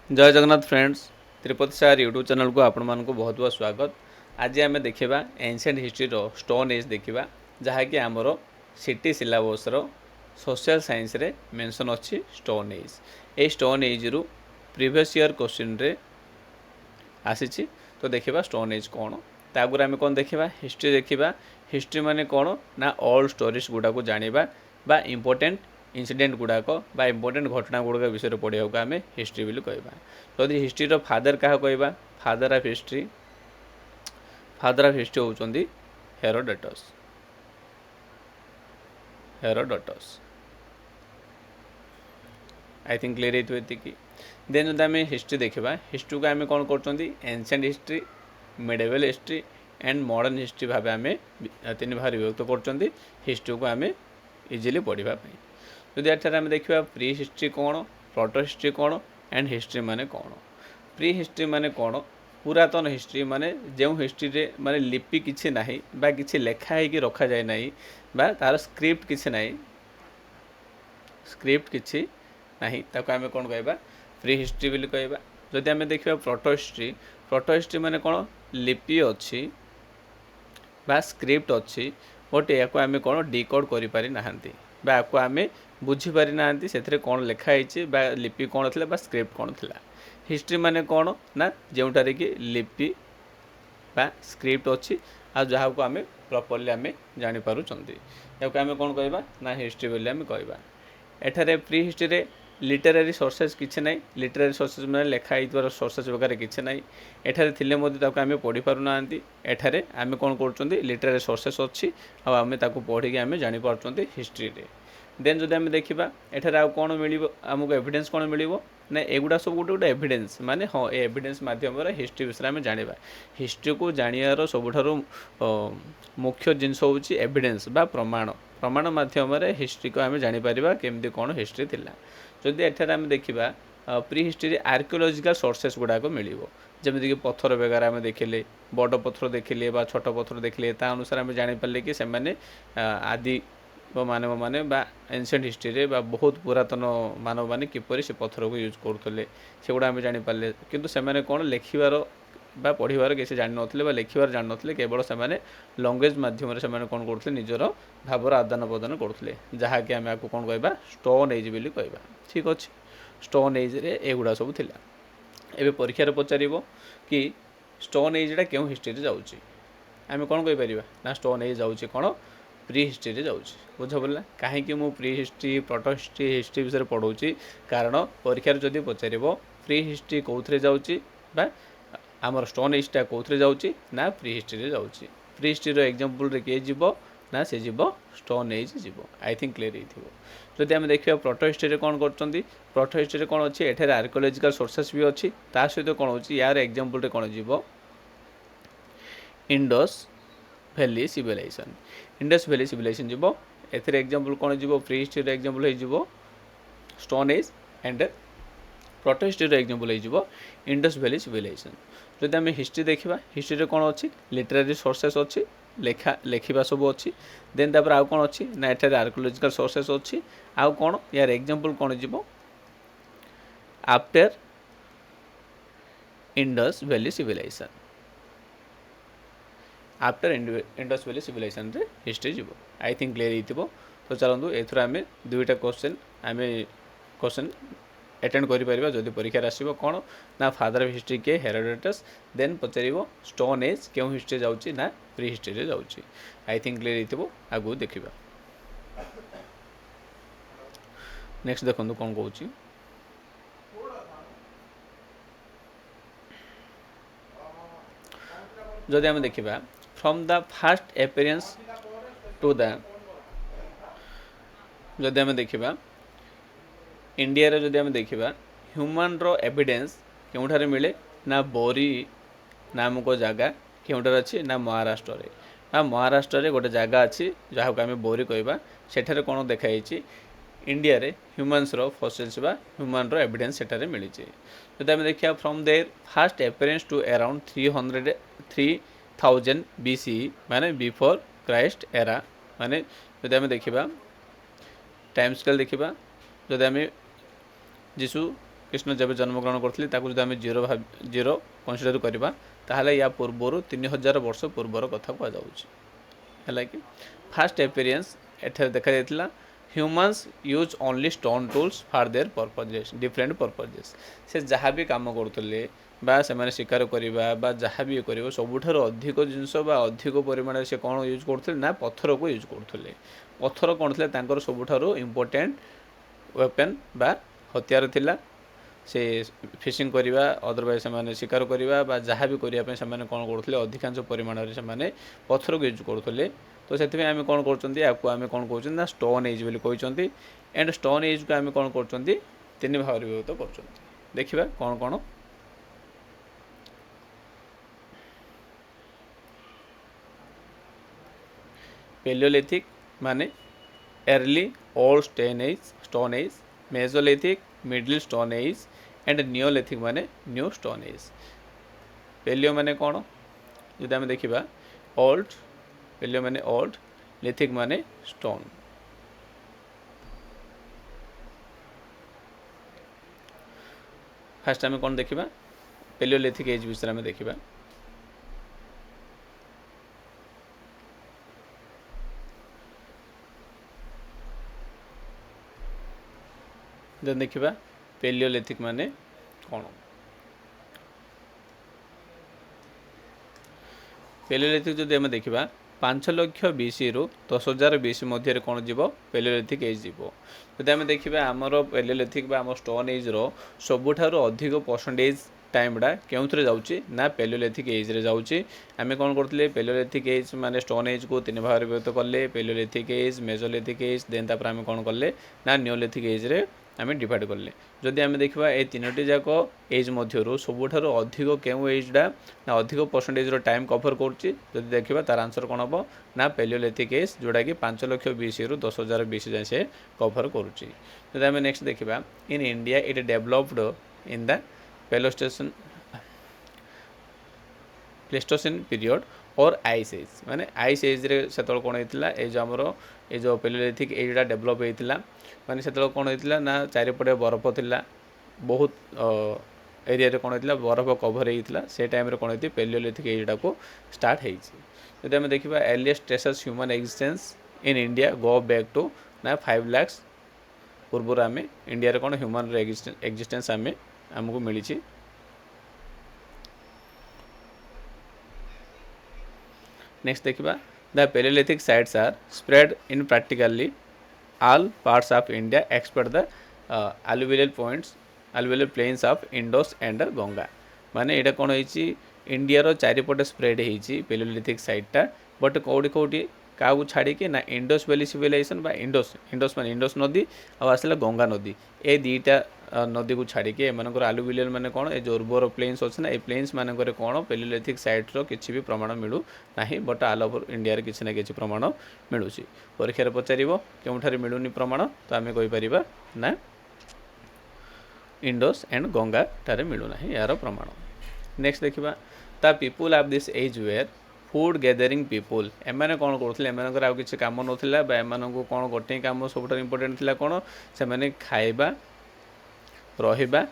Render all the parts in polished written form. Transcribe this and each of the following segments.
जय जगन्नाथ फ्रेंड्स त्रिपति सार YouTube channel को आपण मानक बहुत बहुत स्वागत। आज आम देखा एनसेंट हिस्ट्री स्टोन एज देखा जहाँकि आमर सिटी सिलेबस सोशल साइंस रे मेंशन अच्छी स्टोन एज। ये स्टोन एज रु प्रीवियस ईयर क्वेश्चन रे आसी। तो देखा स्टोन एज कौन तागुर आम कौन देखा हिस्ट्री देखा। हिस्ट्री माने कौन ना ओल्ड स्टोरीज गुड़ा को जाना बा इम्पोर्टेंट इनसीडेंट गुड़ाक बा इम्पोर्टेंट घटना गुड़ाक विषय पढ़ा को आम हिस्ट्री बोली कहवा। जदि हिस्ट्री फादर क्या कहवा फादर ऑफ हिस्ट्री होउचंदी हेरोडोटस। आई थिंक क्लियर होती। देन जब आम हिस्ट्री देखा हिस्ट्री को आम कौन कर ancient history medieval history and modern history भाव आम तीन भाग विभक्त कर हिस्ट्री को आम इजिली पढ़ापी। जदि एठार आम देखा प्री हिस्ट्री कौन प्रोटो हिस्ट्री कौन एंड हिस्ट्री माने कौन। प्री हिस्ट्री माने कौन पुरातन हिस्ट्री माने जो हिस्ट्री रे माने लिपि किछि नाही बा किछि लेखा है रखा जाए नाही बा तार स्क्रिप्ट किछि नाही ताको आमे कौन कहबा प्री हिस्ट्री बोली कहबा। जदि आमे देखिबा प्रोटो हिस्ट्री माने कौन लिपि अच्छी बा स्क्रिप्ट अच्छी बट या आमे कौन डिकोड करि पारि नाहंती बा आपको आमे बुझी पारि नाहंती से कौन लिखाई बा लिपि कौन थिला बा स्क्रिप्ट कौन थिला। हिस्ट्री माने कौन ना जोटारे कि लिपि बा स्क्रिप्ट अच्छी आ जहाँ को आमे प्रॉपर्ली आमे जानि पारुचंती या आमे कौन कहबा ना हिस्ट्री बोली आमे कहबा। एठारे प्री हिस्ट्री रे लिटरेरी सोर्सेस किछि नाही। लिटरेरी सोर्सेस माने लेखा होइतबार सोर्सेस वगैरह किछि नाही। एठारे थिले मध्ये ताको आमे पढ़ी पारु नाहंती। एठारे आमे कोन करचंती लिटरेरी सोर्सेस अच्छी आ आमे ताको पढ़ी के आमे जानि पारचंती हिस्ट्री रे। देन जदि आमे देखिबा एठारे आ कोन मिलिबो हमको एविडेंस कोन मिलिबो ना एगुड़ा सब गोटे गोटे एविडेंस माने हाँ ए एविडेंस माध्यम हिस्ट्री विषय आमे जानिबा। हिस्ट्री को जानियार सबुठारु मुख्य जिनस होउची एविडेंस बा प्रमाण माध्यम हिस्ट्री को आमे जानि परिबा केमती कोन हिस्ट्री थिला। जदि एठारे आमे देखिबा प्री हिस्ट्री आर्कियोलॉजिकल सोर्सेस गुड़ाक मिलिबो जमीक पत्थर वगैरह आम देखिले बड़ पत्थर देखिले बा छोट पत्थर देखिले ता अनुसार आम जापारे कि सेमाने आदि मानव माने बा एनसेंट हिस्ट्री रे बा बहुत पुरातन मानव माने किपरि से पत्थर को यूज करते से गुड़ा आम जापारे। किंतु सेमाने कौन लेखिबार बा पढ़िबार किसी जान नथिले बा लेखिबार जान नथिले केवल सेमाने लैंग्वेज माध्यम रे सेमाने कौन करते निजर भावर आदान प्रदान करते जहाँकि आम आपको कौन कहबा स्टोन एज बोली कहबा। ठीक अच्छे स्टोन एज रे एगुड़ा सब थिला। एबे परीक्षा पचारिबो कि स्टोन एजटा क्यों हिस्ट्री रे जाउची आम कौन कहि परिबा ना स्टोन एज जाउची कौन प्री हिस्ट्री रे जाउची। बुझ पड़ला कहीं मु प्री हिस्ट्री प्रोटो हिस्ट्री विषय पढ़ाऊँगी कारण परीक्षा जदि पचारिबो प्री हिस्ट्री कौथरे जाउची बा आमर स्टोन एजटा कौथरे जाउची ना प्री हिस्ट्री रे जाउची। प्री हिस्ट्री रो एग्जांपल रे के जीवो ना से जीव स्टोन एज जीव। आई थिंक क्लियर होइथिबो। जदि आम देखिए प्रोटो हिस्ट्री कौन कर प्रोटो हिस्ट्री कौन अच्छी एठारे आर्कियोलॉजिकल सोर्सेस भी अच्छी ता सहित कौन होची यार एग्जांपल रे कौन जीव Indus valley civilization. Indus valley civilization जीव एथिरे एग्जांपल कौन जीव प्री हिस्ट्री रे एग्जांपल हे जीव stone age and proto history रे एग्जांपल हे जीव इंडस वैली सिविलाइजेशन। जदि आम हिस्ट्री देखा हिस्ट्री रे कौन अच्छी लिटरेरी सोर्सेस अच्छी लेखा सब अच्छी। देन तापर आउ कौन अच्छी ना एठारे आर्कियोलॉजिकल सोर्सेस अच्छी आउ कौन यार एग्जांपल कौन जीव after Indus valley civilisation. After Indus valley civilisation रे हिस्ट्री जीव। आई थिंक क्लियर होइथिबो। तो चलतु एथुरा आम दुईटा क्वेश्चन अटेंड करिपारिबा जदि परीक्षा आसीबो कौन ना फादर ऑफ हिस्ट्री के हेरोडोटस। देन पचारिबो स्टोन एज क्यों हिस्ट्री जाउची ना प्री हिस्ट्री रे जाउची। आई थिंक क्लियर होइथिबो आगु देखिबा। नेक्स्ट देखंतु कौन कहूची जदि आम देखिबा from the first appearance to the जदि आम देखिबा इंडिया रे जदि आम देखिबा ह्यूमन रो एविडेंस केउठारे मिले ना बोरी नामक जगह केउठारे अछि ना महाराष्ट्र रे। महाराष्ट्र रे गोटे जगह अछि जहाँ को आम बोरी कहबा सेठारे कोन देखाइछि इंडिया रे ह्यूमन्स रो फॉसिल्स बा ह्यूमन रो एविडेंस सेठारे मिली। जदि आम देखिया from there first appearance to around 3000 BC माने बिफोर क्राइस्ट एरा माने जदि आम देखिबा टाइम स्केल देखिबा जदि आम जीसु कृष्ण जब जन्मग्रहण करते जो आम जीरो कनसीडर करवा ताहले या पूर्वर 3000 वर्ष पूर्वर कथा कहुच्छे कि फास्ट एपियरेंस एठे देखा जाता humans use only stone tools for their purposes different purposes से जहाँ भी कम करुले बा से शिकार करवा बा जहाँ भी कर सबुठ अधिक जिनस अधिक परिमाण से कौन यूज करते ना पत्थर को यूज करते पत्थर कौन थे सबुठ इम्पोर्टेंट वेपन बा हथियार थिला से फिशिंग करवा अदरवाइज से शिकार करवा जहाँ भी करने से कौन करते अधिकांश परिमाण से पत्थर को यूज करते तो से आम कौन कर कौन कौन स्टोन एज बोली कहते एंड स्टोन एज को आम कौन कर तीन भाग विभक्त कर देखा कौन कौन पेलियोलिथिक माने early old stone age Mesolithic middle stone age and Neolithic माने न्यू स्टोन एज पेलियो माने कौन जो आम देखा ओल्ड पेलियो माने ओल्ड लिथिक माने स्टोन फास्ट आम कौन देखा पेलियोलिथिक एज विषय में देखा देखा पेलियोलिथिक माने कौन पेलियोलिथिक जो आम देखा 5 लाख बीसी रु 10,000 बीसी मध्य कौन जीव पेलियोलिथिक एज जीव जो आम देखा आमर पेलियोलिथिक आम स्टोन एज सबुठार अधिक परसेंटेज टाइमटा क्यों जाऊँगी ना पेलियोलिथिक एज रे जाऊँगी आम कौन करते पेलियोलिथिक एज माने स्टोन एज को 3 भाग विभक्त कले paleolithic age mesolithic age then तापर आम कौन कले ना नियोलिथिक एज रे आम डिवाइड कले जदि आम देखा ये 3टी जाक एज मध्य सबुठार अधिक क्यों एजटा ना अधिक परसेंटेज टाइम कभर करुच्ची जदि देखा तार आंसर कौन हम ना पेलियोलिथिक एज जोटा कि 5 लाख बीसी रु 10,000 बीसी जाए से कभर करुच्ची जदि आम नेक्स्ट देखा in India it developed in the Pleistocene period और आइस एज माने आइस एज रे सेतल कोन हेतिला ए जो हमरो ए जो पेलियोलिथिक एजटा डेभलप हेतिला माने सेतल कोन हेतिला ना चारिपटे बरफ थिला बहुत एरिया रे कोन हेतिला बरफ कभर हेतिला से टाइम रे कोन हेति पेलियोलिथिक एजटा को स्टार्ट हेछि जदि हम देखिबा earliest traces human existence in India go back to ना 5 लाख पूर्व आम इंडिया रे कोन ह्यूमन एक्जिस्टेंस आम आमको मिली नेक्स्ट देखा the paleolithic sites are spread in practically all parts of India except the alluvial plains of Indus and Ganga माने एटा कौन होइची इंडिया रो चारिपटे स्प्रेड होइची पेलियोलिथिक साइटटा बट कौटी कौटी क्या छाड़ी कि ना इंडस वैली सिविलाइजेशन बा इंडस माने इंडस नदी आसला गंगा नदी ए दीटा नदी को छाड़ी के एमनकर आलुविलियल माने कौन ए जो उर्वर प्लेन्स अच्छे ना ये प्लेन्स मानकर कौन पेलियोलिथिक साइट रो किसी भी प्रमाण मिलू ना बट ऑल ओवर इंडिया रे किसी ना किसी प्रमाण मिलूँ परीक्षा पचार क्योंठार मिलूनी प्रमाण तो आम कहीपर ना इंडस एंड गंगा ठारे मिलूना यार प्रमाण नेक्स्ट देखा the people of this age were food gathering people एमाने कौन करते एमनकर आउ किसी काम नाला एम कौन गोटे कम सब इम्पोर्टेंट थी कौन से खाइबा रहिबा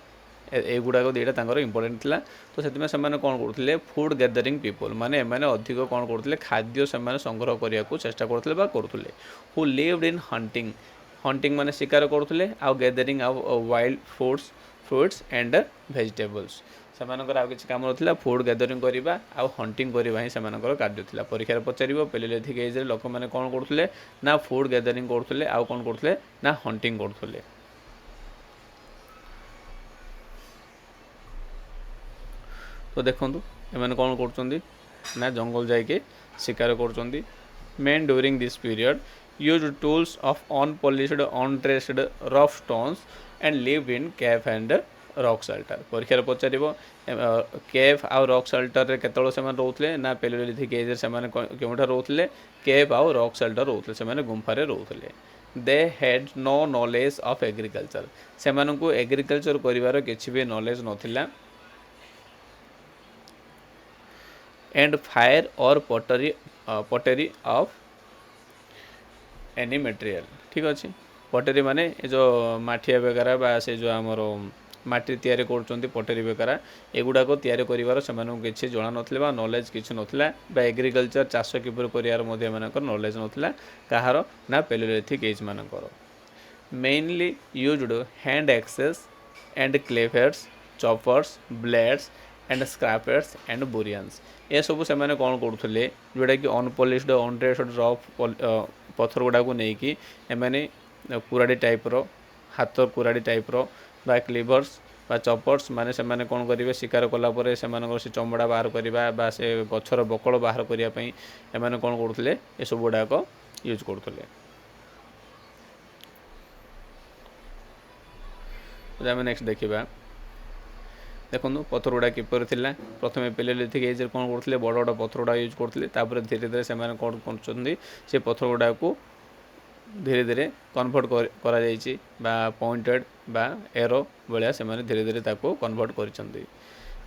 एगुड़ाक दुईटा इम्पोर्टेंट थिला तो से कौन करते फूड गैदरिंग पीपुल माने एमाने अधिक कौन करते खाद्य से संग्रह करने को चेष्टा करते हु लिव्ड इन हंटिंग माने शिकार करते आउ गैदरिंग आउ वाइल्ड फ्रुट्स एंड वेजिटेबल्स सेमानकर आउ किसी काम ना फूड गैदरिंग करवा आउ हंटिंग करवा ही सेमानकर कार्य थिला परीक्षा पचार पेलियोलिथिक एज रे लोक मैंने कौन करते ना फूड गैदरिंग करते आउ कौन करते ना हंटिंग करते तो देखूँ एम कौन कर जंगल जाके शिकार कर men during this period use tools of unpolished undressed rough stones and live in cave and rock shelter परीक्षा पचार केव आउ रॉक शेल्टर केतल से रोते ना पेलियोलिथिक एज से क्योंठा रोते केव आउ रॉक शेल्टर रोते से गुंफारे रोते they had no knowledge of agriculture से एग्रीकल्चर कर किसी भी नॉलेज नथिला एंड फायर और पटेरी ऑफ एनी मटेरियल ठीक अच्छे पटेरी माने जो माठिया वगैरह बा से जो आमर ମାଟି ତିଆରି କରୁଛନ୍ତି ପଟେରୀ ବେକାରା ଏଗୁଡ଼ାକ ତିଆରି କରିବାର ସେମାନଙ୍କୁ କିଛି ଜଣା ନଥିଲା ବା ନଲେଜ୍ କିଛି ନଥିଲା ବା ଏଗ୍ରିକଲଚର ଚାଷ କିପରି କରିବାର ମଧ୍ୟ ଏମାନଙ୍କର ନଲେଜ୍ ନଥିଲା କାହାର ନା ପେଲିଓଲିଥିକ୍ ଏଜ୍ ମାନଙ୍କର। Mainly used hand axes and cleavers choppers blades and scrapers and burins ये सब से मैंने कौन करुले जोटा कि अनपॉलिश्ड अनड्रेस्ड रफ पत्थर गुड़ा को लेकिन एमाने कुराड़ी टाइप रो हाथ कुराड़ी टाइप रो बा क्लीवर्स बा चॉपर्स माने से मैंने कौन करेंगे शिकार कलापर से चमड़ा बाहर करवा बा से गछर बकल बाहर करने एमाने कौन करुले ये सब गुड़ाक यूज करुले। आम नेक्स्ट देखा देखो पथर गुड़ा किपर थिला प्रथम पेलियोलिथिक एज कौन करते बड़ बड़ पथर गुड़ा यूज करते धीरे धीरे से कौन कर पथर गुड़ा को धीरे धीरे कन्वर्ट करा बा पॉइंटेड बा एरो भाया से धीरे धीरे ताको कन्वर्ट कर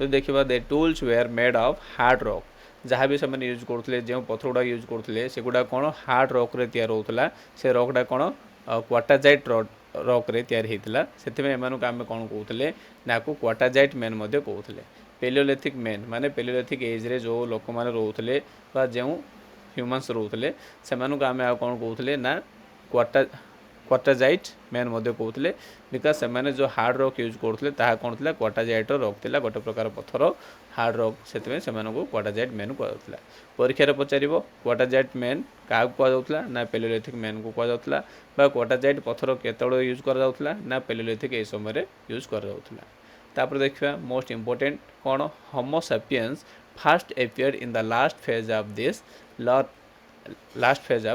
देखा the tools were made of hard rock जहाँ भी से यूज करते जो पथर गुड़ा यूज करते से गुड़ा कौन हार्ड रॉक रे तैयार होता से रॉकटा कौन क्वाटाजाइट रॉक रे तैयार होता से आम कौन कहते ना को क्वाटाजाइट मैन कहते पेलियोलिथिक मैन माने पेलियोलिथिक एज रे जो लोक मैंने रोते बा जो ह्यूमन्स रोते से आम कौन कहते ना क्वाटाजाइट मैन कहते बिकज से जो हार्ड रॉक यूज करते कौन था क्वाटाजाइट रॉक था गोटे प्रकार पत्थर हार्ड रॉक से क्वाटाजाइट मैन कहला। परीक्षा पचार क्वाटाजाइट मैन क्या कहला ना पेलियोलिथिक मैन को कहला बा क्वाटाजाइट पत्थर केतବେଳେ यूज करा ना पेलियोलिथिक ए समय यूज करा। देखा मोस्ट इंपोर्टेंट कौन Homo sapiens first appeared in the last phase of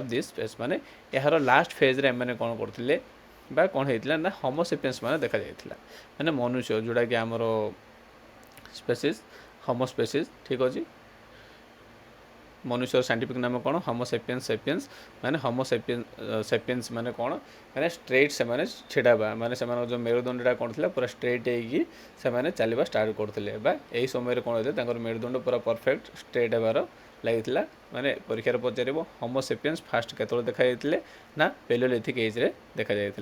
this phase माने यार लास्ट फेज रे मैंने कौन करते बा कौन होता ना होमो सैपियंस माने देखा जाता माने मनुष्य जोड़ा कि आमर स्पेसीज होमो स्पेसीज ठीक अच्छे मनुष्य साइंटिफिक नाम कौन होमो सैपियंस माने होमो सैपियंस माने कौन माने स्ट्रेट से माने छिड़ाबा माने से जो मेरुदंडा कौन था पूरा स्ट्रेट होने चलवा स्टार्ट करते यही समय कौन होता मेरुदंड पूरा परफेक्ट स्ट्रेट होबार लगी माने परीक्षा पचार होमो सैपियंस फास्ट केतବେଳେ देखा जाते ना पेलियोलिथिक एज रे देखा जाते।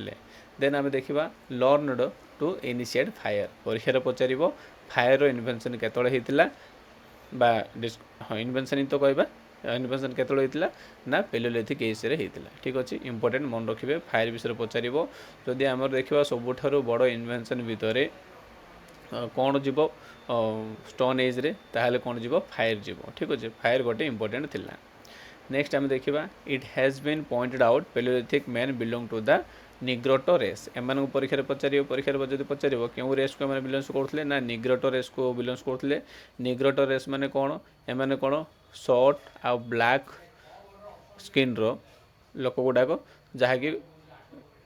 देन आम देखा लर्नड टू इनिशिएट फायर परीक्षा पचार फायर इन्वेंशन केतବେଳେ होता बा हाँ इन्वेंशन ही तो कहबा इन्वेंशन केतବେଳେ होता ना पेलियोलिथिक एज रे होता ठीक अच्छे इंपोर्टेंट मन रखिए फायर विषय पचार जदि आम देखा सबुठ बड़ इन्वेंशन भितर कौन जीव स्टोन एज रे ताहले कौन जीव फायर जीव ठीक अच्छे फायर गोटे इंपोर्टेंट थिला। नेक्स्ट आम देखा it has been pointed out palaeolithic man belong to the Negrito race एम परीक्षा पचार जब पचार क्यों रेस को बिलोंग्स करते ना निग्रोटो रेस को बिलोंग्स करते निग्रोटो रेस माने कौन एम कौन शॉर्ट आ ब्लैक स्किन रो लोक गुड़ाक जहाँकि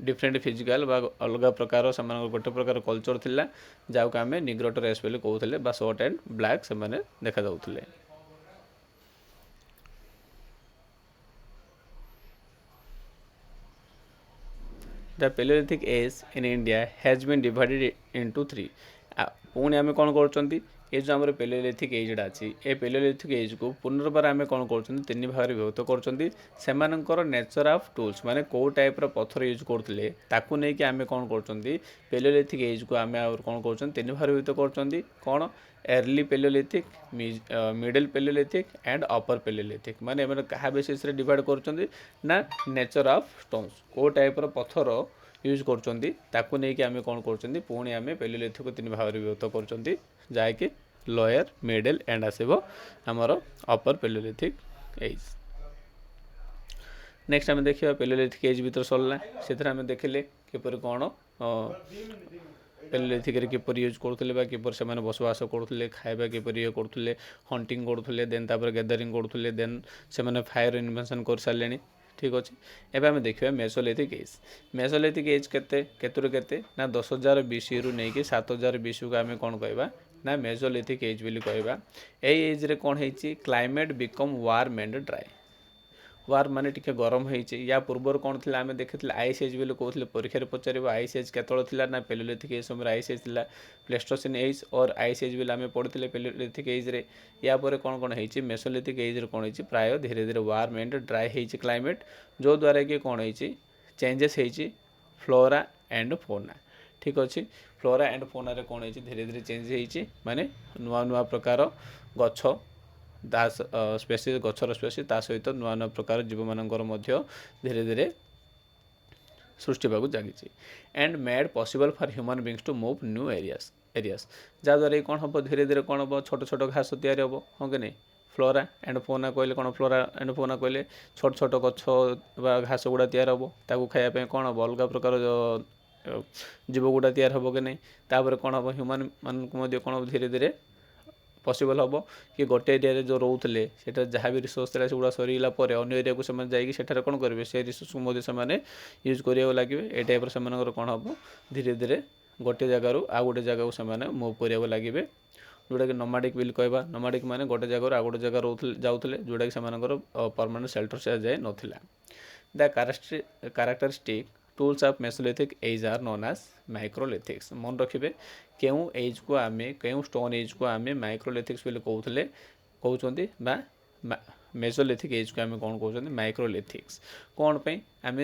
डिफरेंट फिजिकल बा अलग प्रकार से गोटे प्रकार कल्चर थिला जाको आम निग्रोटो रेस बोली कहते बा शॉर्ट एंड ब्लैक से देखा जाउथिले। The palaeolithic age in India has been divided into 3 पुणी आम कौन कर ये जो आम पेलियोलिथिक एजटा अच्छी ए पेलियोलिथिक एज को पुनर्बार आम कौन कर भाग विभक्त कर नेचर ऑफ टूल्स माने कौ टाइप पत्थर यूज करते ताकू नहीं आम कौन कर पेलियोलिथिक एज को आम कौन कर भाग विभक्त कर कौन early paleolithic middle paleolithic and upper paleolithic माने एम क्या बेसिस डिवाइड कर ना नेचर ऑफ स्टोन्स कौ टाइप पत्थर यूज करताकू नहीं आम कौन कर पुणी आम पेलियोलिथिक को 3 भाग विभक्त कर जहाँकि लोअर मिडिल एंड आसब आमर अपर पेलियोलिथिक एज। नेक्स्ट आम देखा पेलियोलिथिक एज भर सरला से आम देखिले किपर कौन पेलियोलिथिक किपर यूज करते किपर से बसवास करते खाଇବା किपर ये करते हंटिंग करते देन गैदरिंग करते देन से फायर इन्वेंशन कर सारे ठीक अच्छे। एवं आम देखा मेसोलिथिक एज केते ना 10,000 BC रु नहीं कि 7,000 BC को आम कौन कहवा ना मेसोलिथिक एज बोली कहवा। एज रे कौन है climate become warm and dry वार माने टिके गरम होइए या पूर्वर कौन थी आम देखी आइस एज बोली कहते परीक्षा पचार आइस एज केतବେଳେ ना पेलियोलिथिक एज समय आइस एज था प्लेस्टोसिन एज और आइस एज बोली आम पढ़ते पेलियोलिथिक एज रे या पर कौन कौन है मेसोलिथिक एज रे कौन है प्राय धीरे धीरे वार्म एंड ड्राई है क्लाइमेट जो द्वारा कि कौन है चेंजेस है फ्लोरा एंड फौना ठीक अच्छे फ्लोरा एंड फोना रे कौन है धीरे धीरे चेंज होती माने नुआ नुआ प्रकार गछ स्पेसीज गछर स्पेसीज ता सहित नुआ नुआ प्रकार जीव मानकर मध्य धीरे धीरे सृष्टि होगा जगी and made possible for human beings to move new areas जहाँद्वारा कौन हम धीरे धीरे कौन हम छोट छोट घास तैयारी हम हाँ कि नहीं फ्लोरा एंड फोना कहले कौन फ्लोरा एंड फोना कहले छोट छोट गछ घास गुड़ा तैयार हम ताकू खायापी कौन हम अलग प्रकार जीव गुड़ा तैयार हम कि नहीं तापर कौन हम ह्यूमन मान कौन धीरे धीरे पॉसिबल हम कि गोटे एरिया जो रोते से जहाँ भी रिसोर्स था सेगुड़ा सरीगला अन्य एरिया को जाकर कौन करेंगे से रिसोर्स को से यूज करा लगे ये टाइप से कौन हम धीरे धीरे गोटे जगार आ गोटे जगह से मुव करा लगे जोटा कि नोमाडिक बिल कहवा नोमाडिक माने गोटे जगह आ गोटे जगह जाऊे जोटा कि परमानेंट शेल्टर से जाए नाला the characteristic tools of mesolithic age are known as microlithics मन रखिए क्यों एज को आम क्यों स्टोन एज को आम माइक्रोलिथिक्स बोले कहते मेसोलिथिक एज को आम कौन कहते माइक्रोलिथिक्स कौन पे आम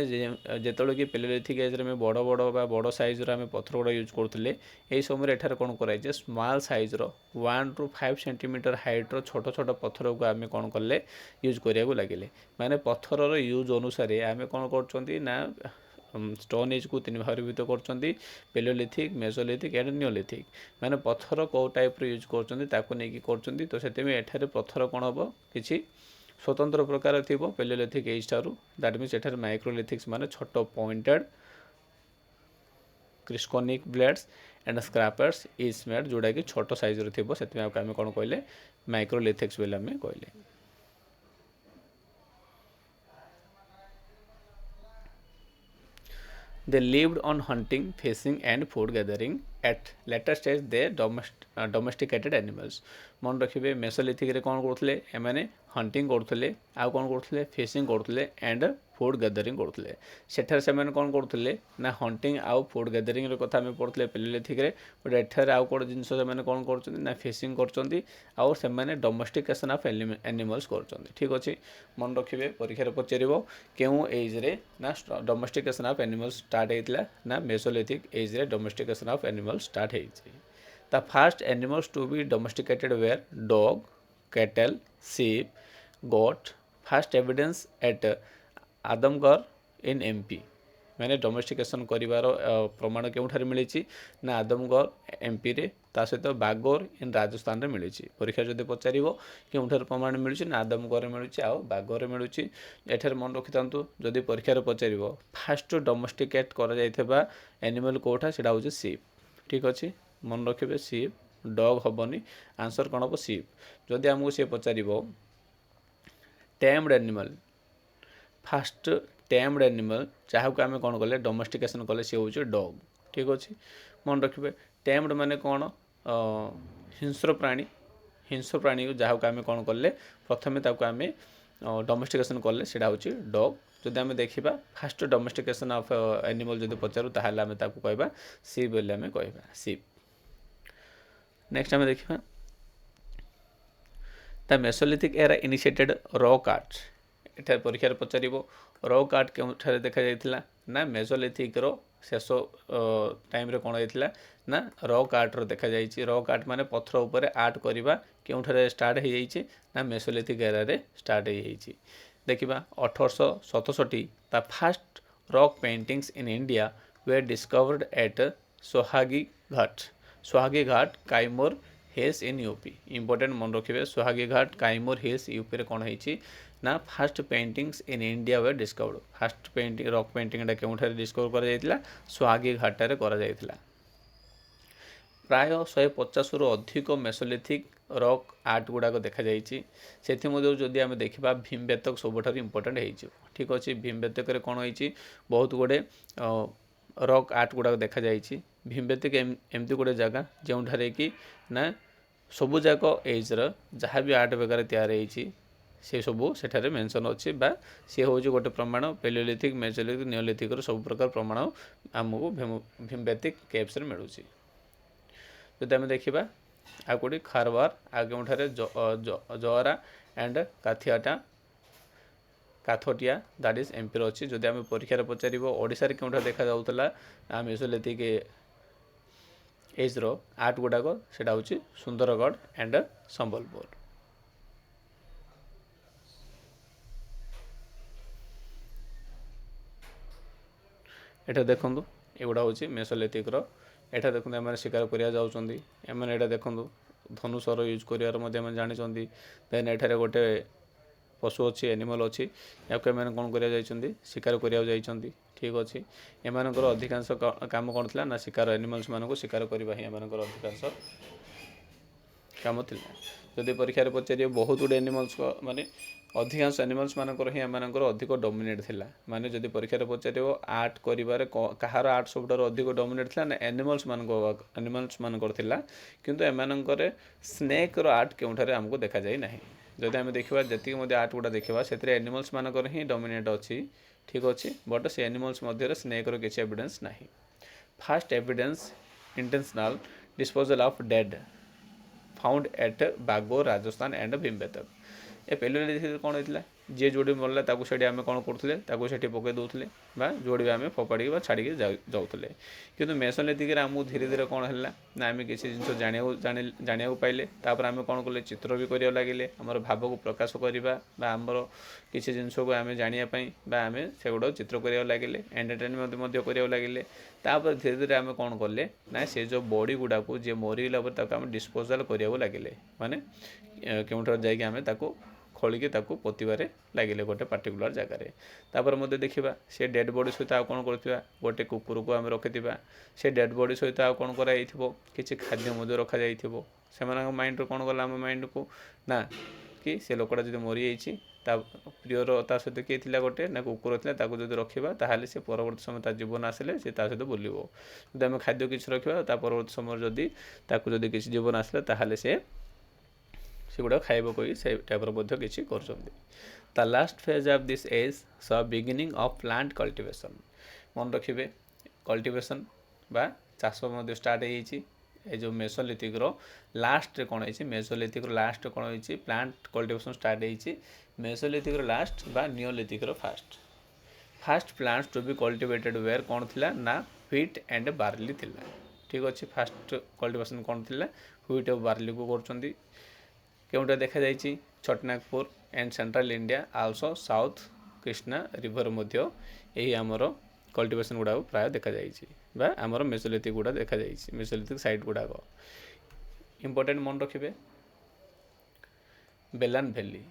जो कि पेलोलिथिक एज में बड़ बड़ बड़ साइज्र आम पत्थर गुड़ा यूज करते यही समय एठार कौन कराई स्मॉल साइज्र 1 to 5 सेंटीमीटर हाइट्र छोट छोट पत्थर को आम कौन कले यूज करा लगे माने पत्थर यूज अनुसार आम कौन कर स्टोन एज को 3 भाग विभक्त कर पेलोलिथिक मेसोलिथिक एंड नियोलिथिक माने पत्थर कौ टाइप यूज कर तो से एठार पत्थर कौन हम कि स्वतंत्र प्रकार थी पेलोलिथिक एज ठारू दैट मीन्स एठार माइक्रोलिथिक्स माने छोट pointed crescentic blades and scrapers is made जोड़ा कि छोट साइज थी से आम कौन कहले माइक्रोलिथिक्स बोले आम कहले They lived on hunting, fishing and food gathering. At later stage they domesticated animals. मन रखिए मेसोलिथिक रे कौन करते एमाने हंटिंग करते आउ कौन करते फिशिंग करते एंड फूड गैदरिंग करते सेठार से कौन करते ना हंटिंग आउ फूड गैदरिंग रे कथा में पढ़ते पेलोलिथिक रे बट एठार आउ कौन जिनस से कौन कर ना फिशिंग कर डोमेस्टिकेशन ऑफ एनिमल्स कर ठीक अच्छे मन रखिए परीक्षा पचार क्यों एज रे ना डोमेस्टिकेशन ऑफ एनिमल्स स्टार्ट होता ना मेसोलिथिक एज रे डोमेस्टिकेशन ऑफ एनिमल्स स्टार्ट होती The first animals to be domesticated were dog, cattle, sheep, goat. First evidence at Adamgarh in MP. मैंने डोमेस्टिकेशन कर प्रमाण क्यों मिली ना आदमगढ़ एमपी रे ता सहित बागोर इन राजस्थान रे मिली परीक्षा जब पचार क्यों प्रमाण मिलूँ ना आदमगढ़ मिलूँ आउ बागोर मिलूँ एठार मन रखी था जदि परीक्षा पचार फास्ट डोमेस्टिकेट कर एनिमल कौटा से हूँ सीप ठीक अच्छे मन रखिए सीप डग हेनी आंसर कौन हम सीप जदि आमको सी पचार टैम्ड एनिमल फास्ट टैम्ड एनिमल जहाँ को आम कौन कले डोमेस्टिकेशन कले सी हूँ डग ठीक अच्छे मन रखिए टैम्ड माने कौन हिंस्र प्राणी को जहाँ को आम कौन कले प्रथम आम डोमेस्टिकेशन कले से हूँ डग जदि आम देखा फास्ट डोमेस्टिकेशन ऑफ एनिमल जब पचारू ताहले आम कहवा सीप बोले आम कहवा सीप नेक्स्ट आम देखा the mesolithic era initiated rock art एठार परीक्षा पचार रॉक आर्ट क्यों देखा जाइथिला ना मेसोलिथिक रो शेष टाइम रे कौन होता ना रॉक आर्ट रो देखा जाइए रॉक आर्ट माने पत्थर उपर आर्ट करवा क्यों स्टार्ट हो जाइए ना मेसोलिथिक एरा रे स्टार्ट हो जाइए देखा 1867 the first rock paintings in India were discovered at Sohagi Ghat Kaimur hills in UP important मन रखिए सोहागी घाट काइमोर हिल्स यूपी रे कौन होती ना first paintings in India were discovered first painting rock painting क्यों डिस्कवर कर सोहागी घाटार कर प्राय 150 रु अधिक मेसोलिथिक रॉक आर्ट गुड़ाक देखा से जदि आम देखा भीमबेतक सबुठ इंपोर्टेंट हो ठीक अच्छे भीमबेतक कौन होती बहुत गुड़े रॉक आर्ट गुड़ाक देखा भीमबेतक एमती गोटे जगह जो कि ना सबुजाक एज्र जहाँ भी आर्ट वगैरह तैयार होती से सबू सेठारे मेंशन अच्छी बा सी हूँ गोटे प्रमाण पेलोलिथिक मेसोलिथिक नियोलिथिक सब प्रकार प्रमाण आमको भीमबेतिक केव्स मिलूँ जब आम देखा आ कौटी खारवार आ केउठारे जरा एंड काथोटिया दैट इज एमपी अच्छी जब आम परीक्षा पचार ओडिशा क्यों देखा मेसोलिथिक ଏଜ୍ର ଆର୍ଟ ଗୁଡ଼ାକ ସେଇଟା ହେଉଛି ସୁନ୍ଦରଗଡ଼ ଆଣ୍ଡ ସମ୍ବଲପୁର। ଏଟା ଦେଖନ୍ତୁ ଏଗୁଡ଼ା ହେଉଛି ମେସୋଲିଥିକ୍ର। ଏଟା ଦେଖନ୍ତୁ ଏମାନେ ଶିକାର କରିବା ଯାଉଛନ୍ତି। ଏମାନେ ଏଇଟା ଦେଖନ୍ତୁ ଧନୁଷର ୟୁଜ୍ କରିବାର ମଧ୍ୟ ଏମାନେ ଜାଣିଛନ୍ତି। ଦେନ୍ ଏଠାରେ ଗୋଟେ ପଶୁ ଅଛି, ଆନିମଲ୍ ଅଛି, ୟାକୁ ଏମାନେ କ'ଣ କରିବାକୁ ଯାଇଛନ୍ତି, ଶିକାର କରିବାକୁ ଯାଇଛନ୍ତି। ଠିକ୍ ଅଛି, ଏମାନଙ୍କର ଅଧିକାଂଶ କାମ କ'ଣ ଥିଲା ନା ଶିକାର, ଆନିମଲ୍ସମାନଙ୍କୁ ଶିକାର କରିବା ହିଁ ଏମାନଙ୍କର ଅଧିକାଂଶ କାମ ଥିଲା। ଯଦି ପରୀକ୍ଷାରେ ପଚାରିବ ବହୁତ ଗୁଡ଼ିଏ ଆନିମଲ୍ସ ମାନେ ଅଧିକାଂଶ ଆନିମଲ୍ସ ମାନଙ୍କର ହିଁ ଏମାନଙ୍କର ଅଧିକ ଡୋମିନେଟ୍ ଥିଲା। ମାନେ ଯଦି ପରୀକ୍ଷାରେ ପଚାରିବ ଆର୍ଟ କରିବାରେ କାହାର ଆର୍ଟ ସବୁଠାରୁ ଅଧିକ ଡୋମିନେଟ୍ ଥିଲା ନା ଆନିମଲ୍ସ ମାନଙ୍କର ଥିଲା। କିନ୍ତୁ ଏମାନଙ୍କର ସ୍ନେକ୍ର ଆର୍ଟ କେଉଁଠାରେ ଆମକୁ ଦେଖାଯାଇ ନାହିଁ। ଯଦି ଆମେ ଦେଖିବା ଯେତିକି ମଧ୍ୟ ଆର୍ଟ ଗୁଡ଼ା ଦେଖିବା ସେଥିରେ ଆନିମଲ୍ସ ମାନଙ୍କର ହିଁ ଡୋମିନେଟ୍ ଅଛି। ଠିକ୍ ଅଛି, ବଟ୍ ସେ ଆନିମଲ୍ସ ମଧ୍ୟରେ ସ୍ନେକ୍ର କିଛି ଏଭିଡେନ୍ସ ନାହିଁ। First evidence intentional disposal of dead found at Bagor Rajasthan and Bhimbetka. ए पेलोलिथिक कौन होता जी जोड़ी मरला से आम कौन करूँ पकई दूसरे जोड़ी आम फोपाड़ी छाड़ी जाऊे। किंतु मेसोलिथिक आमको धीरे धीरे कौन है ना आम किसी जिन जाना पाइले आम कौन कले चित्र भी कर लगे आमर भाव को प्रकाश करवा आमर किसी जिनस को आम जानापी आम से गुड़ा चित्र कर लगे एंटरटेनमेंट कर लगे। तापर धीरे धीरे आम कौन कले ना से जो बॉडी गुड़ा को जी मरीगला आम डिस्पोजाल करने लगे माने केउठर जाइए आम खोलिकी पोतबारे लगे गोटे पार्टिकुलर जगार। तापर मध्य देखा से डेड बॉडी सहित आउ कौन कर गोटे कुकुर को आम रखि से डेड बॉडी सहित आउ कौन कर किसी खाद्य रखा से माइंड कौन गला आम माइंड को ना कि से लोकटा जो मरी जा प्रियर ता सहित किए थी गोटे ना कुकुर थी जो रखा ताहले से परवर्त समय जीवन आसिले से सहित बुलव। जब आम खाद्य किसी रखा परवर्त समय जदि किसी जीवन आसिले ताहले से गुड़ा खाइब कही से टाइप रध्य किसी कर। The last phase of this age is beginning of plant cultivation. मन रखिए कल्टीवेशन बा चाष स्टार्ट हो जो मेसोलिथिक लास्ट कौन है मेसोलिथिक लास्ट कौन हो प्लांट कल्टीवेशन स्टार्ट हो मेसोलिथिक लास्ट बा neolithic first. First plants to be cultivated were कौन थिला ना व्हीट एंड बार्ली थिला। ठीक अच्छे, फास्ट कल्टीवेशन कौन थिला व्हीट और बार्ली को कर केउटा देखा जाइए Chotanagpur and central India also south Krishna river मध्य यही आमर कल्टीवेशन गुड़ा प्राय देखा जाइए आमर मेसोलिथिक गुड़ा देखा जाइए मेसोलिथिक साइट गुड़ाक इंपोर्टेंट मन रखिए। बेलान वैली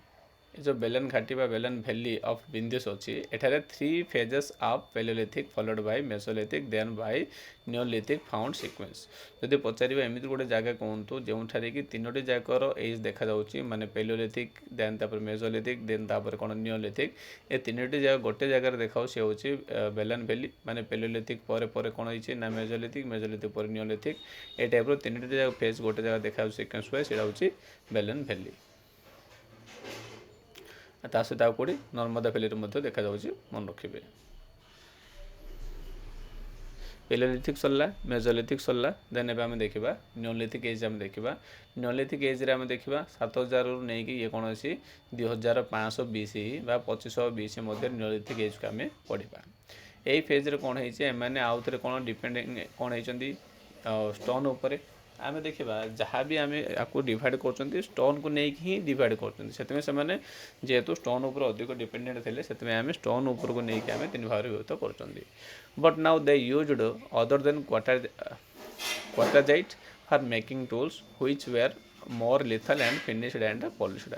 जो बेलन घाटी बा बेलन वैली ऑफ विंध्यस अच्छी एठारे 3 phases of paleolithic followed by mesolithic then by neolithic found sequence. जदि पचार एमती गोटे जगह कहतु जो कि 3टी जाकर एज देखा जाउची माने पेलोलिथिक देन तापर मेसोलिथिक देन तापर कौन नियोलिथिक ए 3टी जगह गोटे जगह देखा से हूँ बेलन वैली माने पेलोलिथिक पर कौन होती ना मेसोलिथिक मेसोलिथिक पर नियोलिथिक ए टाइप 3टी जगह फेज गोटे जगह देखा सीक्वेंस हुए से बेलन वैली। ता सहित आउ कौटी नर्मदा वैली देखा मन रखिए। पेलोलिथिक सरला मेसोलिथिक सरला देन एबे आम देखा नियोलिथिक एज आम देखा नियोलिथिक एज आम देखा 7000 रु नहीं कि ये कौन अच्छी 2500 BC बा 2500 BC नियोलिथिक एज को आम पढ़ा। यही फेज्रे कौन है आउ थे कौन डिपेंड कौन होती स्टोन उपर आम देखा जहाँ भी आम आपको डिवाइड कर स्टोन को लेकिन ही डिवाइड कर जेहेतु स्टोन उपर अधिक डिपेंडेंट थे से आम स्टोन उपर को लेकिन आम 3 भाग विभक्त कर। But now they used other than quartzite for making tools which were more lethal and finished and polished.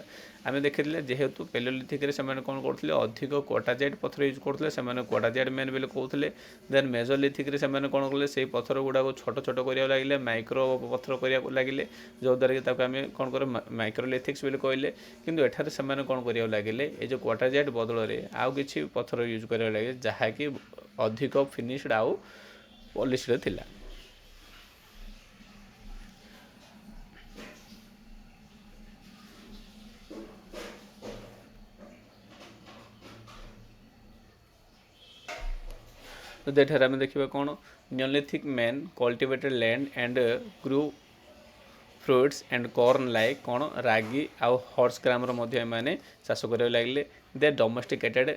आम देखते जेहेतु पेलोलिथिक से कौन करते अधिक क्वार्टाजाइट पत्थर यूज करते क्वार्टाजाइट मेन बोले कहते देन मेसोलिथिक से कौन कले से पत्थर गुड़ा छोट छोट करा लगे माइक्रो पत्थर करा लगे जो द्वारा कि आम कौन कर माइक्रोलिथिक्स बोले कहले किंतु एठार से कौन करा लगे ये जो क्वार्टाजाइट बदल में आउ कि पत्थर यूज करा लगे जहाँकि अधिक फिनिश्ड आउ पॉलिश्ड थिला। तो एठार आम देखा कौन Neolithic man cultivated land and Guru fruits and corn like कौन रागी आउ हॉर्स ग्रामर चाष कर लगे दे डोमेस्टिकेटेड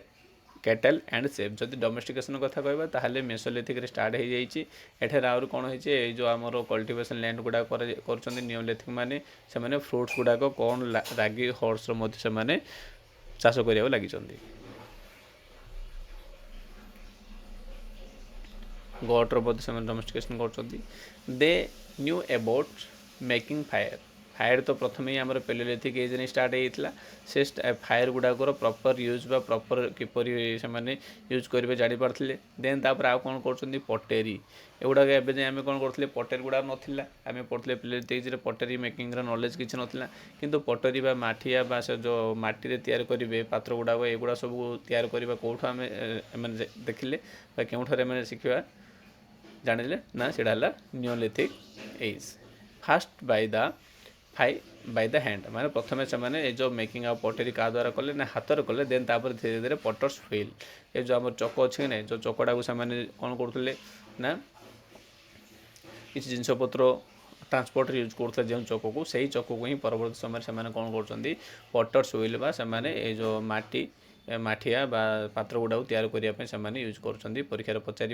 कैटल एंड सेप जदि डोमेस्टिकेशन कथा कहबा ताहले मेसोलिथिक रे स्टार्ट हो जाइए एठार आउर कौन होइए जो आमर कल्टिवेशन लैंड गुड़ा कर नियोलिथिक माने से माने फ्रुट्स गुड़ाक कौन रागी हॉर्स मध्य से माने चाष करिया लगी गोट्र मध्य से डोमेस्टिकेशन कर they knew about making fire fire तो प्रथम ही आमर पेलियोलिथिक एज रे स्टार्ट होता से फायर गुड़ाकर प्रॉपर यूज बा प्रॉपर किपर से माने यूज करेंगे जापारे देन तापर आउ कौन कर पटेरी एगुड़ाक एवं आम कौन करते पटेरी गुड़ा नाला आम पढ़ते पेलियोलिथिक पटेरी मेकिंग नॉलेज किसी नाला किंतु पटेरी बा माठिया बा से जो माटी तैयार करेंगे पात्र गुड़ाक एगुड़ा सब तैयार करवा कौटू आम देखिले क्यों शिखा जानिले ना सीटा है neolithic age first by the hand माने प्रथम से जो मेकिंग आ पटेरी क्या द्वारा कले ना हाथ कले देन तापर धीरे धीरे पटर्स व्हील ये जो आम चक अच्छे ना जो चकटा को कौन करते ना किसी जिनपतर ट्रांसपोर्ट यूज करते जो चक को सही चक को ही परवर्त समय से कौन कर पटर्स व्हील बा से जो माठिया बा पात्र गुड़ा तैयार करने यूज कर परीक्षार पचार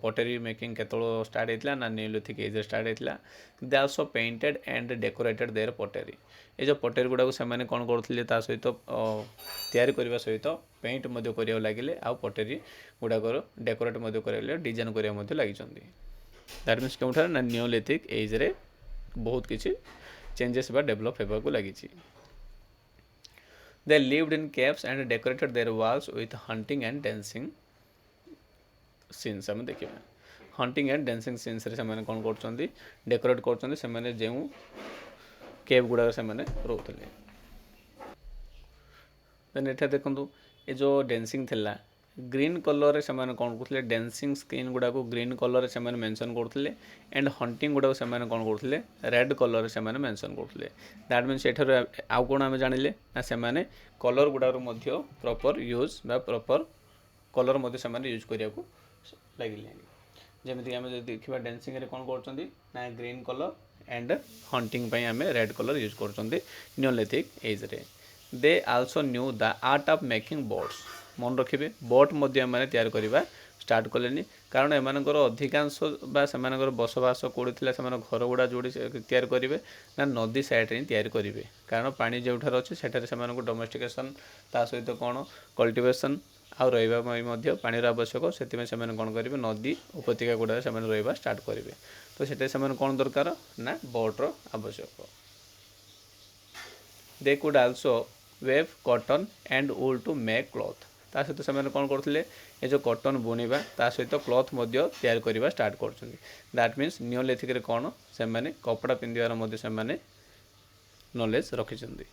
पटेरी मेकिंग केत स्टार्ट होता ना नियोलिथिक एज स्टार्ट होता they also painted and decorated their pottery ये जो पटेरी गुड़ा को कौन करते सहित तैयार करने सहित पेंट करने लगे आ पटेरी गुड़ाक डेकोरेट कर डिजाइन करने लगी दैट मीन्स क्यों ना नियोलिथिक एज रे बहुत किसी चेंजेस बा डेभलप होगा लगी They lived in caves and decorated their walls with hunting and dancing scenes आम देखिए हंटिंग एंड डांसिंग सीन्स रे से कौन कर डेकोरेट कर जो केव गुड़ा से रोते देन एटा देखो ये जो डांसिंग थिला ग्रीन कलर से कौन करते डांसिंग स्क्रीन गुड़ा को ग्रीन कलर से मेंशन करते एंड हंटिंग गुड़ा से कौन करते रेड कलर से मेंशन करते दैट मीन्स एठार आउ कौन आम जानिले ना से कलर गुड़ा प्रॉपर यूज बा प्रॉपर कलर यूज करने को लगे जमीक आम जो देखा डांसिंग रे कौन कर ना ग्रीन कलर एंड हंटिंग आम रेड कलर यूज कर नियोलिथिक एज रे they also new the art of making boats मन रखिए बोट मैंने तैयार करवा स्टार्ट कले कारण एमानकर अधिकांश बा से बसवास कौड़ी थी से घर गुड़ा जोड़ी तैयार करेंगे ना नदी साइड ही तैयार करेंगे कारण पानी जो अच्छे से डोमेस्टिकेशन ता सहित कौन कल्टिवेशन आउ रहा पानी आवश्यक से कौन करेंगे नदी उपत्यका गुड़ा से रहा स्टार्ट करेंगे तो से कौन दरकार ना बोट्र आवश्यक they could also weave cotton and wool to make cloth ता सहित से कौन करते ये जो कॉटन बुणवा ता सहित क्लॉथ तैयार करवा स्टार्ट कर दैट मीन्स नियोलिथिक कौन से कपड़ा पिंधार से नॉलेज रखिंट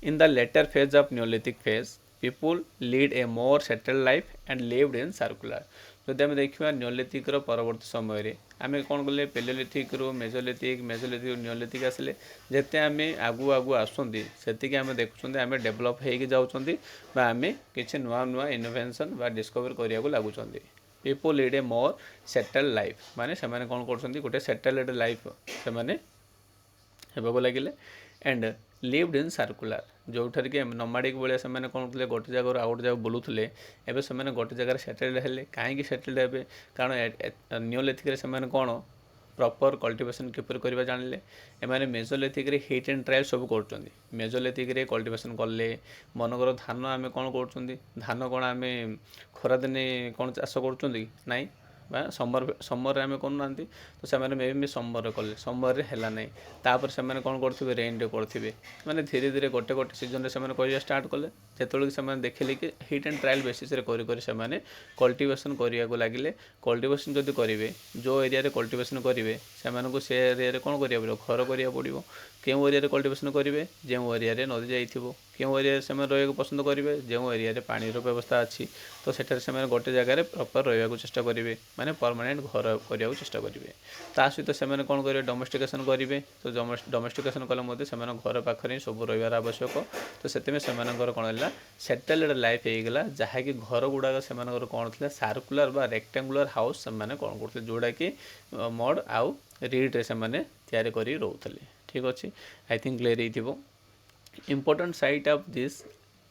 in the later phase of neolithic phase people lead a more settled life and lived in circular जदि आम देखा नियोलिथिक परवर्त समय आम कौन कले पेलियोलिथिक रु मेजोलिथिक नियोलिथिक आसिले जिते आम आगु आगु आसुँच से आम देखुं आम डेभलप हो जाऊँच आम कि नुआ नुआ इनोवेशन बा डिस्कवर करने को लगुच people lead a more settled life माने से कौन कर गोटे सेटल्ड लाइफ से लगे एंड लिव्ड इन सर्कुलर जो कि नोमाडिक भाया से कौन करते गोटे जगह आउ गोटे जगह बुलूले एवं से गोटे जगह सेटल्ड हेले कहीं सेटल्ड हे कारण नियोलिथिक से कौन प्रॉपर कल्टिवेशन किपर करवा जानिले एमाने मेजोलिथिक रे हिट एंड ट्रायल सब कर मेजोलिथिक रे कल्टिवेशन कले मनकर धान आम कौन कर धान कौन आम खरा दिने कौन चाष कर नाई समर आम करना तो से मे समर कले समर है ना तापर से कौन करेंगे रेन रे करेंगे मैंने धीरे धीरे गोटे गोटे सीजन से स्टार्ट कले जो से देखिले कि हिट एंड ट्रायल बेसीस से कल्टिवेशन करने को लगे कल्टिवेशन जब करेंगे जो एरिया कल्टिवेशन करेंगे से एरिया कौन करा घर करा पड़ो क्यों एरिया कल्टिवेशन करेंगे जो एरिया नदी जाइए क्यों एरिया से रहा पसंद करेंगे जो एरिया पानी व्यवस्था अच्छी तो से गोटे जगह प्रॉपर रहा चेष्टा करेंगे माने परमानेंट घर करने चेष्टा करेंगे ता सहित से कौन करेंगे डोमेस्टिकेशन करेंगे तो डोमेस्टिकेशन कले से घर पाखे सब रही आवश्यक तो से कौन है सेटल्ड लाइफ होगा जहाँकि घर गुड़ाक से कौन था सर्कुलर बा रेक्टांगुलर हाउस से कौन करते जोड़ा कि मड आउ रीड्रे से तैयार कर रोते ठीक अच्छे आई थिंक क्लीयर हो important site of this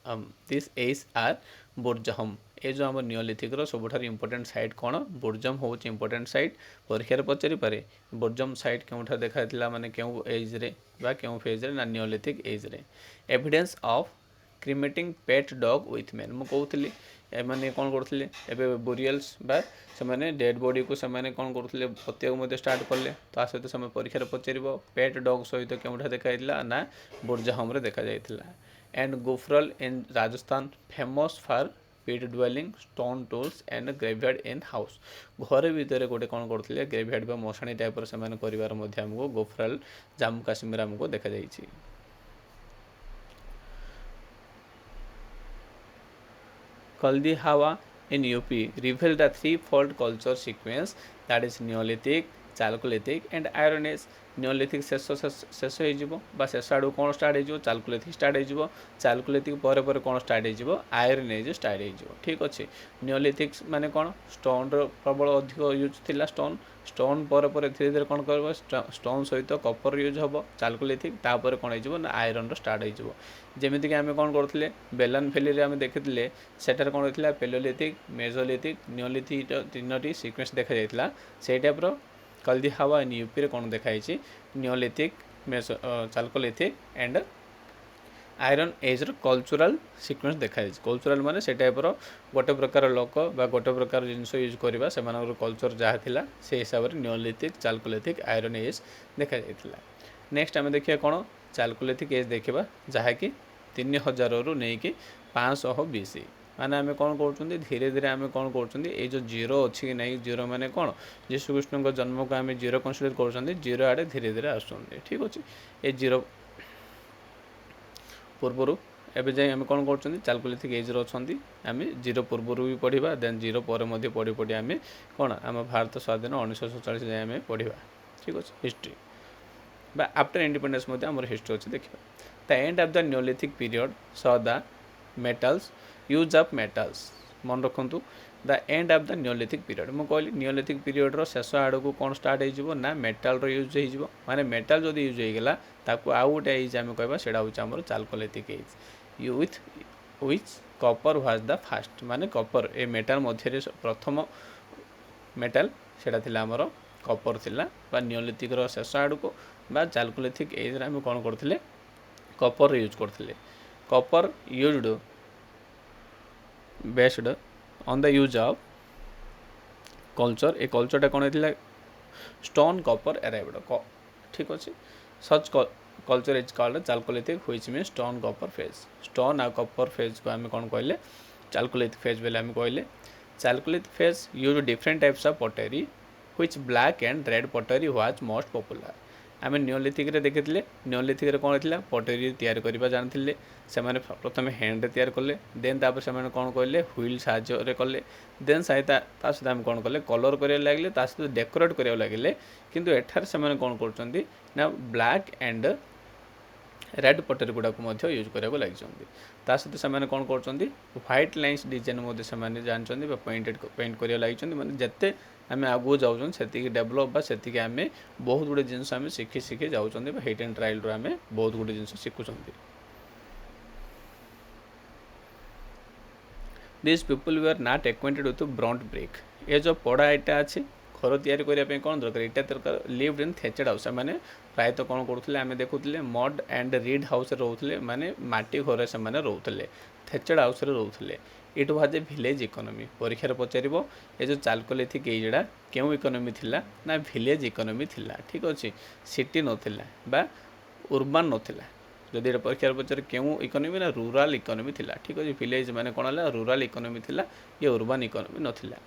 this age are Burzahom ये जो आम नियोलिथिक सबुठार इंपोर्टेंट साइट कौन बुर्जम हूँ इंपोर्टेंट साइट परीक्षार पचारि पारे बुर्जम साइट क्यों देखा माने क्यों एज रे बा क्यों फेज रे ना नियोलिथिक एज रे evidence of cremating pet dog with men मु कहूली एमाने कौन करथिले एबे बोरियल्स बा से डेड बॉडी को से कौन करथिले पतियाक स्टार्ट कले ता सहित से परीक्षार पचारिबो पेट डॉग सहित क्यों देखा ना बुर्जहम रे देखा जाइथिला and Gufkral in Rajasthan famous for pit dwelling stone tools and graveyard in house घर भितर गोटे कौन करथिले ग्रेवयार्ड बा मशाणी टाइप रो सेमान करिवार मध्ये हमको गोफरल जम्मू काश्मीर हमको देखा जाइछि Kaldi Hawa in UP revealed the threefold culture sequence that is Neolithic, Chalcolithic and Iron Age. Neolithic शेष हो शेष आड़ कौन स्टार्ट हो चालकोलिथिक स्टार्ट हो चालकोलिथिक पर कौन स्टार्ट हो आयरन एज स्टार्ट हो ठीक अच्छे नियोलिथिक माने कौन स्टोन प्रबल अधिक यूज थिला स्टोन पर धीरे धीरे कौन कर स्टोन सहित कपर यूज हम चालकोलिथिक तापर कौन हो आयरन स्टार्ट हो जमीक आम कौन करते बेलान फैली आम देखते सेटार कौन होता पेलोलिथिक मेजोलिथिक नियोलिथिक तीनो सिक्वेन्स देखा जाता से टाइप कल्दी हावा इन यूपी कौन देखाई neolithic meso chalcolithic and iron age cultural sequence देखाई कल्चरल माने से टाइप गोटे प्रकार लोक बा गोटे प्रकार जिनस यूज करवा से कल्चर जहाँ थिला से हिसाब से नियोलिथिक चालकोलिथिक आयरन एज देखा जाता नेक्स्ट आम देखिए कौन चालकोलिथिक एज देखा जहाँकि 3000 रु नहीं 500 BC माने आम कौन कर धीरे धीरे आम कौन कर जो जीरो अच्छी कि नहीं जीरो माने कौन यीशुकृष्ण जन्म को आम जीरो कनसीडर कर जीरो आड़े धीरे धीरे आसुँच ठीक अच्छे ये जीरो पूर्वर एवं जाए आम कौन कर चालकोलिथिक एज रही आम जीरो पूर्वर भी पढ़ा देन जीरो पर पढ़ी पढ़ी आम कौन आम भारत स्वाधीन 1947 जाए आम पढ़ा ठीक अच्छे हिस्ट्री बा आफ्टर इंडिपेंडेंस आमर हिस्ट्री अच्छे देखा the end of the Neolithic period saw the metals use of metals मन रखु the end of the Neolithic period मुझे कहली नियोलिथिक पीरियड रो शेष आड़ को कौन स्टार्ट हो ना मेटाल यूज हो माने मेटाल जब यूज होगा ताकू आउ गोटे एज आम कह हूँ Chalcolithic as you which Kapoor was the fast माने कपर ए मेटाल मध्य प्रथम मेटाल सेटा थिला आमर कपर थिला बा नियोलिथिक रो शेष आड़ को बा चालकोलिथिक एज आम कौन करथिले कपर यूज करथिले copper used based on the use of culture ए कल्चरटा कौन होता स्टोन कपर अराइव्ड ठीक अच्छे such culture is called chalcolithic which mean stone copper phase stone आ कपर फेज को आम कौन कहले चालकोलिथिक फेज बेले आम कहले chalcolithic phase use different types of pottery which black and red pottery was most popular आम नियोलिथिक देखी नियोलिथिक कौन होता पटेरी तैयार करवा जानते से प्रथम हैंड तैयार कले देन तापर से कौन कहले व्हील साहाय्य कले देन सहित सहित आम कौन कले कलर कर लगे सहित डेकोरेट करा लगे किंतु एठार से कौन कर ब्लैक एंड रेड पटेरी गुड़ाक यूज कराया लगी सहित से कौन कर व्हाइट लाइन्स डिजाइन से जानते पेंट कर लगी मैंने जिते आम आगू जाऊँ से डेभलप से आम बहुत गुड़े जिनस आम शिखी शिखी जाऊँ हिट एंड ट्रायल आम बहुत गुड़े जिन शिखुं this people we are not acquainted with burnt brick ये जो पड़ा यहाँ अच्छे घर तैयारी करने कौन दरकार इटा दरकार लिव्ड इन थेचेड हाउस मैंने प्रायतः कौन करुले आम देखुले मड एंड रीड हाउस रोते माने माटी घर से रोते थेचेड हाउस रोते it was a village economy परीक्षार पचार ये जो चालकोलिथिक एजड़ा क्यों इकोनॉमी थिला ना विलेज इकोनॉमी थिला ठीक अच्छे सिटी नथिला बा उर्बान नथिला जदि परीक्षार पचार क्यों इकोनॉमी ना रूराल इकोनॉमी थिला ठीक अच्छे विलेज माने कौन है रूराल इकोनॉमी थिला ये उर्बान इकोनॉमी नथिला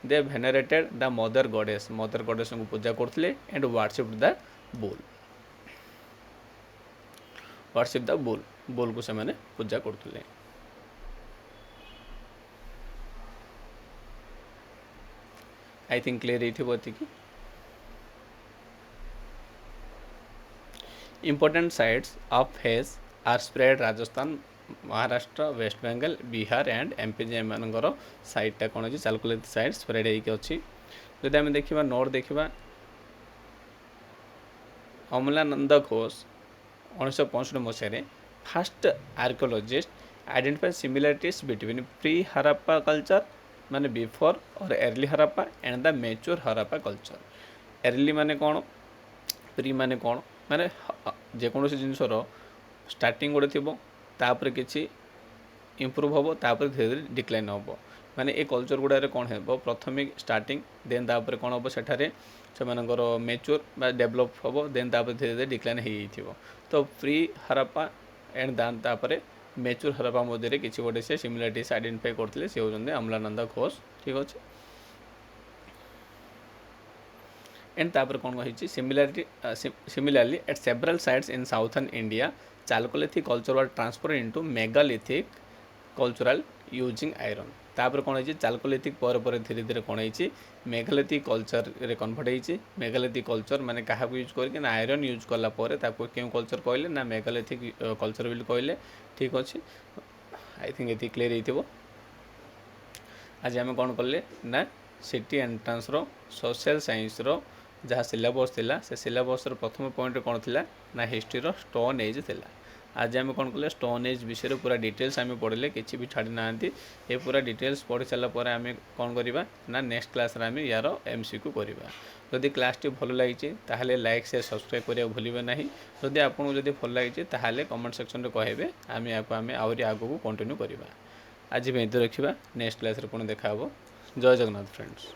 they venerated the mother goddess को पूजा करते and worship the bull worship the bull को से पूजा करते आई थिंक क्लियर ये important sites of phase are spread Rajasthan Maharashtra West Bengal Bihar and MP एमर साइटा कौन अच्छी चालकोलिथिक साइट स्प्रेड होगी जदि आम देखा नोट देखा अमलानंद घोष 1965 मसीह first archaeologist identify similarities between pre Harappa culture माने बिफोर और early Harappa and the mature Harappa culture. Early माने कौन, प्री माने कौन, माने जेकोसी जिनसर स्टार्टिंग गोटे थी तापर किसी इम्प्रूव हम तापर धीरे धीरे डिक्लाइन हम माने ए कल्चर गुड़ारे कौन है प्रथम स्टार्टिंग देन तापर कौन हम सेठारे से मेच्योर बा डेभलप हम देन तापर धीरे धीरे डिक्लाइन हो तो प्री हराप्पा एंड दान तापर मेच्योर हराप्पा मध्य किसी गोटे से सिमिलैरिटीज आइडेंटिफाई करते से होते अम्लानंद घोष। ठीक अच्छे एंड तापर कौन कही similarly at several sites in southern India Chalcolithic culture was transfer into megalithic cultural using iron. तापर कौन है चालकोलिथिक पर धीरे धीरे कौन है मेगालिथिक कल्चर रे कन्वर्ट होती। मेगालिथिक कल्चर माने क्या यूज करके आयरन यूज कला क्यों कल्चर कहले ना मेगालिथिक कल्चर भी कहले। ठीक अच्छे आई थिंक ये क्लीयर हो। आज आम कौन कले ना सिटी एंट्रांस रो सोशल साइंस रो जहाँ सिलेबस थिला से सिलेबस प्रथम पॉइंट कौन थिला ना हिस्ट्री रो स्टोन एज थिला। आज आम कौन कले स्टोन एज विषय पूरा डिटेल्स आम पढ़ले किसी भी छाड़ी ना ये पूरा डिटेल्स पढ़ी सारापर आम कौन करवा ना नेक्स्ट क्लास आम यार MCQ करवा। जदि क्लास टी भल लगी ताहले लाइक शेयर सब्सक्राइब करिया भूलिबे नहीं। जदि आपको जदि भल लगी ताहले कमेंट सेक्शन रे कहबे आम याको आम आहरी आगू कंटिन्यू करवा। आज भी रखा नेक्स्ट क्लास पुणी देखा। जय जगन्नाथ फ्रेंड्स।